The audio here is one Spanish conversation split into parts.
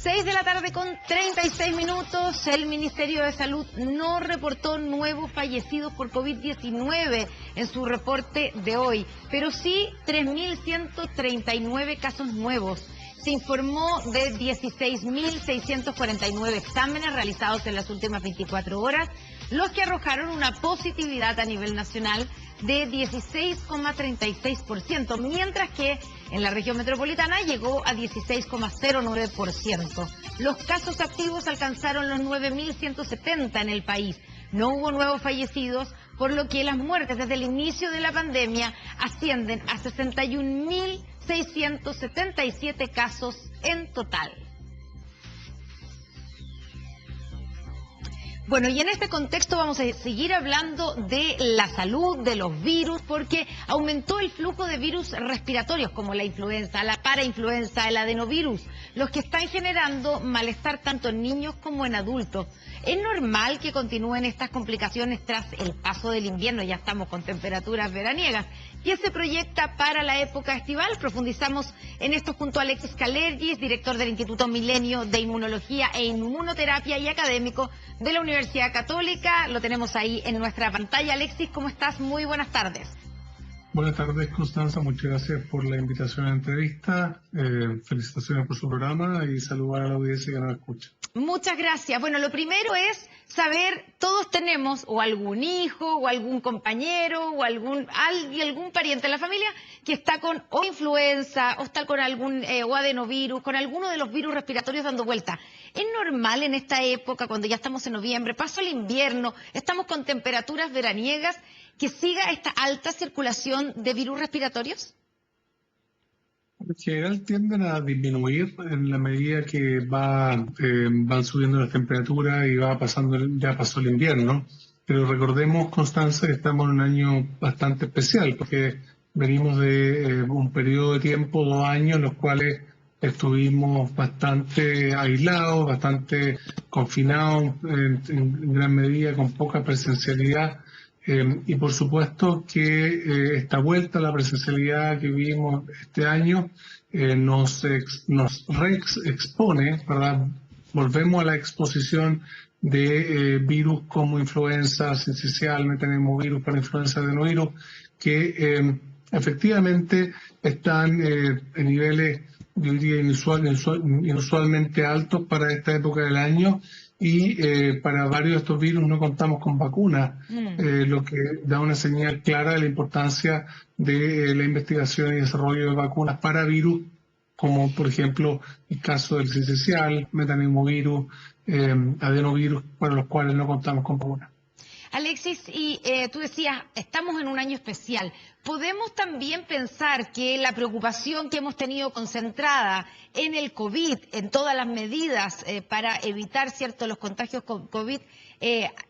6 de la tarde con 36 minutos. El Ministerio de Salud no reportó nuevos fallecidos por COVID-19 en su reporte de hoy, pero sí 3.139 casos nuevos. Se informó de 16.649 exámenes realizados en las últimas 24 horas, los que arrojaron una positividad a nivel nacional de 16,36%, mientras que en la región metropolitana llegó a 16,09%. Los casos activos alcanzaron los 9.170 en el país. No hubo nuevos fallecidos, por lo que las muertes desde el inicio de la pandemia ascienden a 61.677 casos en total. Bueno, y en este contexto vamos a seguir hablando de la salud, de los virus, porque aumentó el flujo de virus respiratorios como la influenza, la parainfluenza, el adenovirus, los que están generando malestar tanto en niños como en adultos. Es normal que continúen estas complicaciones tras el paso del invierno, ya estamos con temperaturas veraniegas. ¿Qué se proyecta para la época estival? Profundizamos en esto junto a Alexis Kalergis, director del Instituto Milenio de Inmunología e Inmunoterapia y académico de la Universidad Católica. Lo tenemos ahí en nuestra pantalla. Alexis, ¿cómo estás? Muy buenas tardes. Buenas tardes, Constanza. Muchas gracias por la invitación a la entrevista. Felicitaciones por su programa y saludar a la audiencia que nos escucha. Muchas gracias. Bueno, lo primero es saber, todos tenemos o algún hijo o algún compañero o algún pariente en la familia que está con o influenza o está con algún o adenovirus, con alguno de los virus respiratorios dando vuelta. ¿Es normal en esta época, cuando ya estamos en noviembre, paso el invierno, estamos con temperaturas veraniegas, que siga esta alta circulación de virus respiratorios? En general tienden a disminuir en la medida que van subiendo las temperaturas y ya pasó el invierno. Pero recordemos, Constanza, que estamos en un año bastante especial, porque venimos de un periodo de tiempo, 2 años, en los cuales estuvimos bastante aislados, bastante confinados, en gran medida, con poca presencialidad. Y por supuesto que esta vuelta a la presencialidad que vivimos este año nos reexpone, ¿verdad? Volvemos a la exposición de virus como influenza sincicial, metapneumovirus, parainfluenza, adenovirus, que efectivamente están en niveles, yo diría, inusualmente altos para esta época del año. Y para varios de estos virus no contamos con vacunas, lo que da una señal clara de la importancia de la investigación y desarrollo de vacunas para virus, como por ejemplo el caso del sincicial, metapneumovirus, adenovirus, para los cuales no contamos con vacunas. Alexis, y tú decías, estamos en un año especial. ¿Podemos también pensar que la preocupación que hemos tenido concentrada en el COVID, en todas las medidas para evitar los contagios con COVID,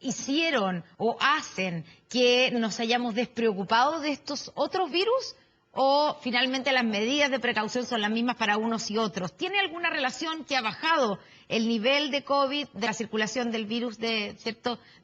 hicieron o hacen que nos hayamos despreocupado de estos otros virus? ¿O finalmente las medidas de precaución son las mismas para unos y otros? ¿Tiene alguna relación que ha bajado el nivel de COVID, de la circulación del virus de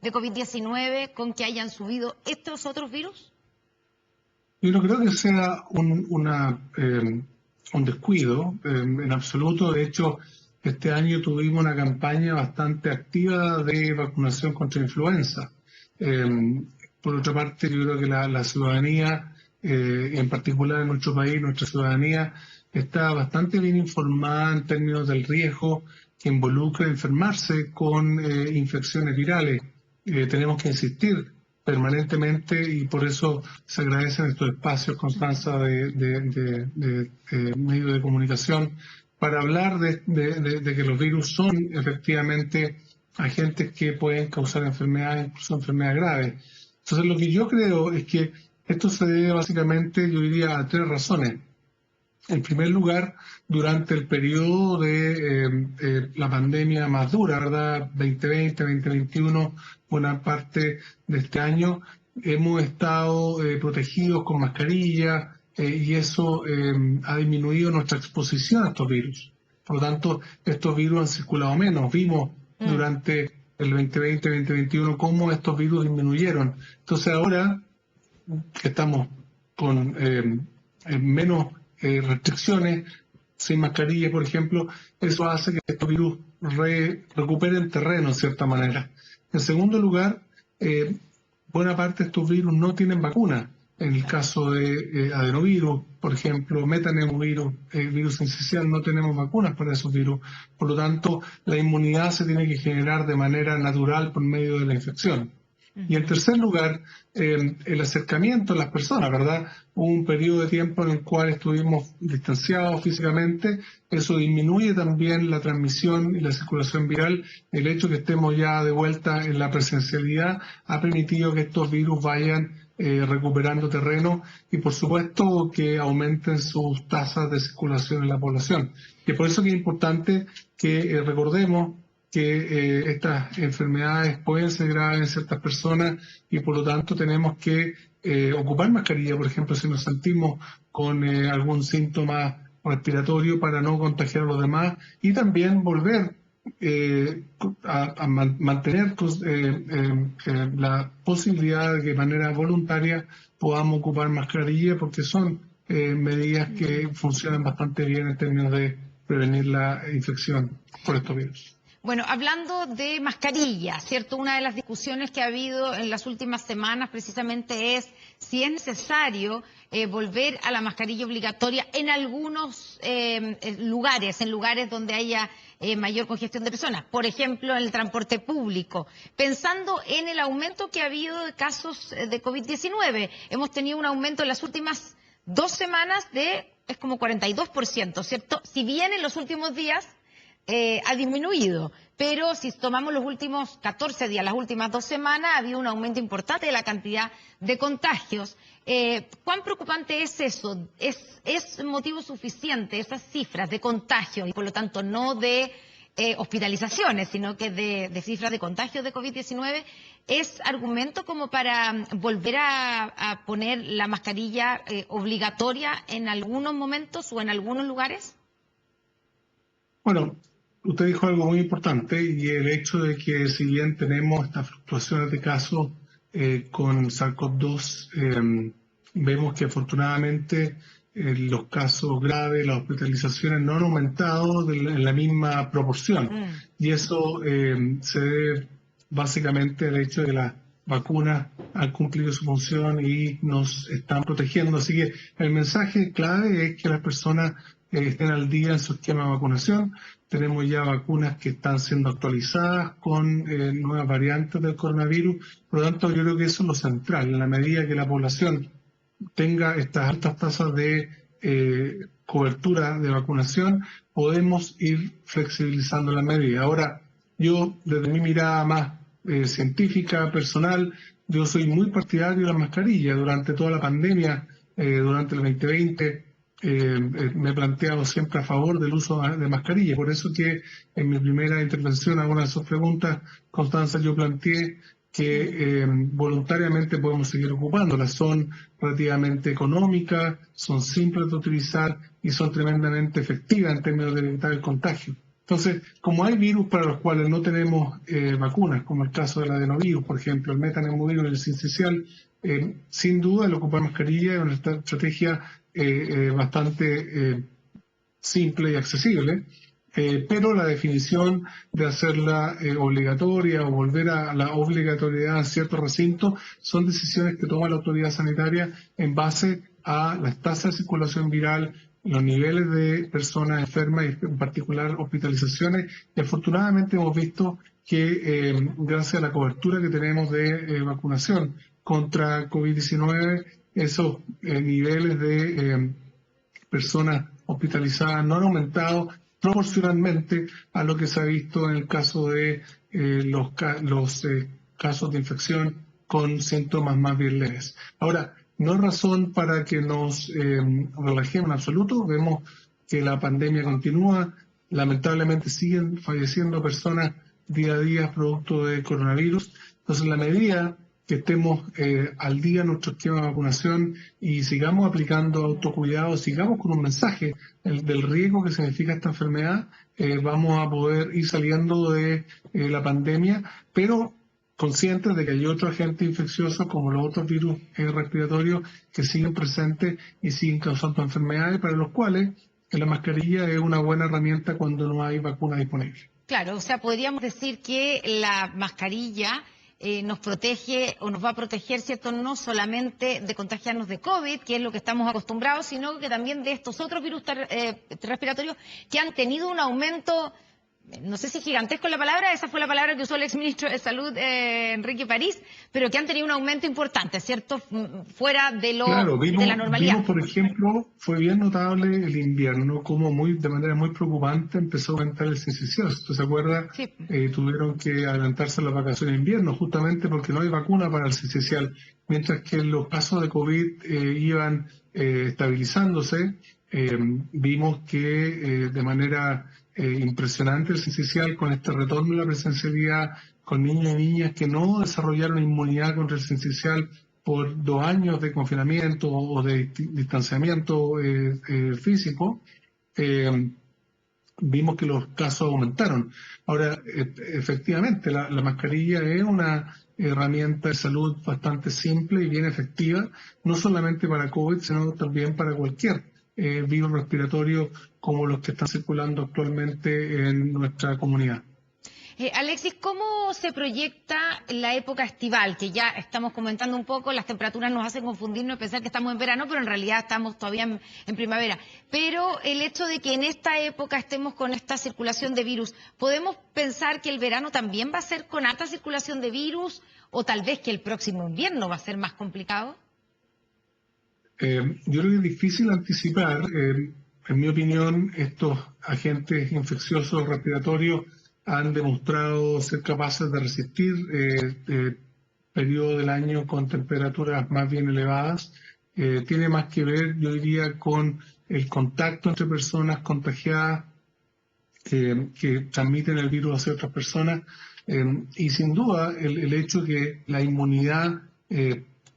COVID-19, con que hayan subido estos otros virus? Yo no creo que sea un descuido en absoluto. De hecho, este año tuvimos una campaña bastante activa de vacunación contra influenza. Por otra parte, yo creo que la ciudadanía, en particular en nuestro país, nuestra ciudadanía, está bastante bien informada en términos del riesgo que involucra enfermarse con infecciones virales. Tenemos que insistir permanentemente y por eso se agradecen estos espacios, Constanza, de medios de comunicación, para hablar de que los virus son efectivamente agentes que pueden causar enfermedades, incluso enfermedades graves. Entonces, lo que yo creo es que esto se debe básicamente, yo diría, a 3 razones. En primer lugar, durante el periodo de la pandemia más dura, ¿verdad? 2020, 2021, buena parte de este año, hemos estado protegidos con mascarilla y eso ha disminuido nuestra exposición a estos virus. Por lo tanto, estos virus han circulado menos. Vimos durante el 2020, 2021 cómo estos virus disminuyeron. Entonces ahora que estamos con menos restricciones, sin mascarilla, por ejemplo, eso hace que estos virus recuperen terreno en cierta manera. En segundo lugar, buena parte de estos virus no tienen vacuna. En el caso de adenovirus, por ejemplo, metaneumovirus, virus sincicial, no tenemos vacunas para esos virus. Por lo tanto, la inmunidad se tiene que generar de manera natural por medio de la infección. Y en tercer lugar, el acercamiento a las personas, ¿verdad? Hubo un periodo de tiempo en el cual estuvimos distanciados físicamente, eso disminuye también la transmisión y la circulación viral. El hecho de que estemos ya de vuelta en la presencialidad ha permitido que estos virus vayan recuperando terreno y por supuesto que aumenten sus tasas de circulación en la población. Y por eso que es importante que recordemos que estas enfermedades pueden ser graves en ciertas personas y por lo tanto tenemos que ocupar mascarilla, por ejemplo, si nos sentimos con algún síntoma respiratorio para no contagiar a los demás y también volver a mantener la posibilidad de que de manera voluntaria podamos ocupar mascarilla porque son medidas que funcionan bastante bien en términos de prevenir la infección por estos virus. Bueno, hablando de mascarilla, ¿cierto? Una de las discusiones que ha habido en las últimas semanas precisamente es si es necesario volver a la mascarilla obligatoria en algunos lugares, en lugares donde haya mayor congestión de personas, por ejemplo, en el transporte público. Pensando en el aumento que ha habido de casos de COVID-19, hemos tenido un aumento en las últimas 2 semanas es como 42%, ¿cierto? Si bien en los últimos días ha disminuido, pero si tomamos los últimos 14 días, las últimas 2 semanas, ha habido un aumento importante de la cantidad de contagios. ¿Cuán preocupante es eso? ¿Es motivo suficiente esas cifras de contagios y por lo tanto no de hospitalizaciones, sino que de cifras de contagios de COVID-19? ¿Es argumento como para volver a poner la mascarilla obligatoria en algunos momentos o en algunos lugares? Bueno, usted dijo algo muy importante y el hecho de que si bien tenemos estas fluctuaciones de casos con SARS-CoV-2, vemos que afortunadamente los casos graves, las hospitalizaciones no han aumentado en la misma proporción. Y eso se debe básicamente al hecho de que las vacunas han cumplido su función y nos están protegiendo. Así que el mensaje clave es que las personas estén al día en su esquema de vacunación. Tenemos ya vacunas que están siendo actualizadas con nuevas variantes del coronavirus. Por lo tanto, yo creo que eso es lo central. En la medida que la población tenga estas altas tasas de cobertura de vacunación, podemos ir flexibilizando la medida. Ahora, yo, desde mi mirada más científica, personal, yo soy muy partidario de la mascarilla. Durante toda la pandemia, durante el 2020, me he planteado siempre a favor del uso de mascarilla. Por eso que en mi primera intervención a una de sus preguntas, Constanza, yo planteé que voluntariamente podemos seguir ocupándolas. Son relativamente económicas, son simples de utilizar y son tremendamente efectivas en términos de evitar el contagio. Entonces, como hay virus para los cuales no tenemos vacunas, como el caso del adenovirus, por ejemplo, el metaneumovirus y el sincicial, sin duda el ocupar mascarilla es una estrategia bastante simple y accesible, pero la definición de hacerla obligatoria o volver a la obligatoriedad en ciertos recintos son decisiones que toma la autoridad sanitaria en base a las tasas de circulación viral, los niveles de personas enfermas y en particular hospitalizaciones. Y afortunadamente hemos visto que gracias a la cobertura que tenemos de vacunación contra COVID-19, esos niveles de personas hospitalizadas no han aumentado proporcionalmente a lo que se ha visto en el caso de los casos de infección con síntomas más bien leves. Ahora, no hay razón para que nos relajemos en absoluto. Vemos que la pandemia continúa. Lamentablemente siguen falleciendo personas día a día producto de coronavirus. Entonces, en la medida que estemos al día en nuestro esquema de vacunación y sigamos aplicando autocuidado, sigamos con un mensaje del riesgo que significa esta enfermedad, vamos a poder ir saliendo de la pandemia, pero conscientes de que hay otros agentes infecciosos como los otros virus respiratorios que siguen presentes y siguen causando enfermedades para los cuales la mascarilla es una buena herramienta cuando no hay vacuna disponible. Claro, o sea, podríamos decir que la mascarilla nos protege o nos va a proteger, ¿cierto? No solamente de contagiarnos de COVID, que es lo que estamos acostumbrados, sino que también de estos otros virus respiratorios que han tenido un aumento, no sé si gigantesco es la palabra, esa fue la palabra que usó el exministro de Salud, Enrique París, pero que han tenido un aumento importante, ¿cierto? Fuera de Claro, de la normalidad. por ejemplo, fue bien notable el invierno, como de manera muy preocupante empezó a aumentar el sincicial. Si usted se acuerda, Sí. tuvieron que adelantarse las vacaciones de invierno, justamente porque no hay vacuna para el sincicial, mientras que los casos de COVID iban estabilizándose. Vimos que de manera impresionante el sincicial, con este retorno a la presencialidad, con niños y niñas que no desarrollaron inmunidad contra el sincicial por 2 años de confinamiento o de distanciamiento físico, vimos que los casos aumentaron. Ahora, efectivamente, la mascarilla es una herramienta de salud bastante simple y bien efectiva, no solamente para COVID, sino también para cualquier virus respiratorio como los que están circulando actualmente en nuestra comunidad. Alexis, ¿cómo se proyecta la época estival? Que ya estamos comentando un poco, las temperaturas nos hacen confundirnos y pensar que estamos en verano, pero en realidad estamos todavía en primavera. Pero el hecho de que en esta época estemos con esta circulación de virus, ¿podemos pensar que el verano también va a ser con alta circulación de virus o tal vez que el próximo invierno va a ser más complicado? Yo creo que es difícil anticipar. En mi opinión, estos agentes infecciosos respiratorios han demostrado ser capaces de resistir periodos del año con temperaturas más bien elevadas. Tiene más que ver, yo diría, con el contacto entre personas contagiadas que transmiten el virus hacia otras personas. Y sin duda, el hecho que la inmunidad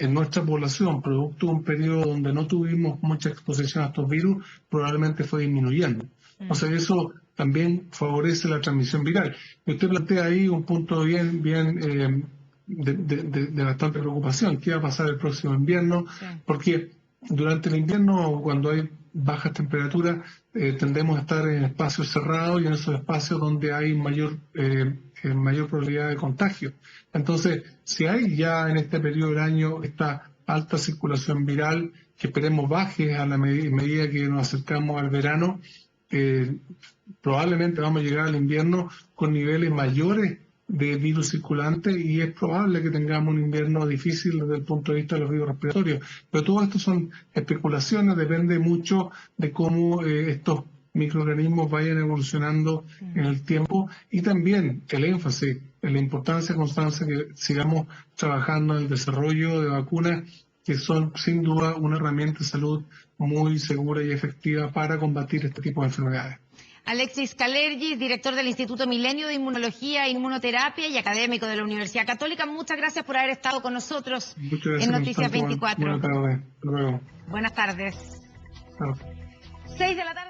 en nuestra población, producto de un periodo donde no tuvimos mucha exposición a estos virus, probablemente fue disminuyendo. O sea, eso también favorece la transmisión viral. Y usted plantea ahí un punto bien de bastante preocupación. ¿Qué va a pasar el próximo invierno? Sí. Porque durante el invierno, cuando hay bajas temperaturas, tendemos a estar en espacios cerrados y en esos espacios donde hay mayor probabilidad de contagio. Entonces, si hay ya en este periodo del año esta alta circulación viral, que esperemos baje a la medida que nos acercamos al verano, probablemente vamos a llegar al invierno con niveles mayores de virus circulante y es probable que tengamos un invierno difícil desde el punto de vista de los virus respiratorios. Pero todo esto son especulaciones, depende mucho de cómo estos microorganismos vayan evolucionando en el tiempo y también el énfasis en la importancia constante que sigamos trabajando en el desarrollo de vacunas que son sin duda una herramienta de salud muy segura y efectiva para combatir este tipo de enfermedades. Alexis Kalergis, director del Instituto Milenio de Inmunología e Inmunoterapia y académico de la Universidad Católica. Muchas gracias por haber estado con nosotros en Noticias 24. Buenas tardes. Hasta luego. Buenas tardes. Chao. 6 de la tarde.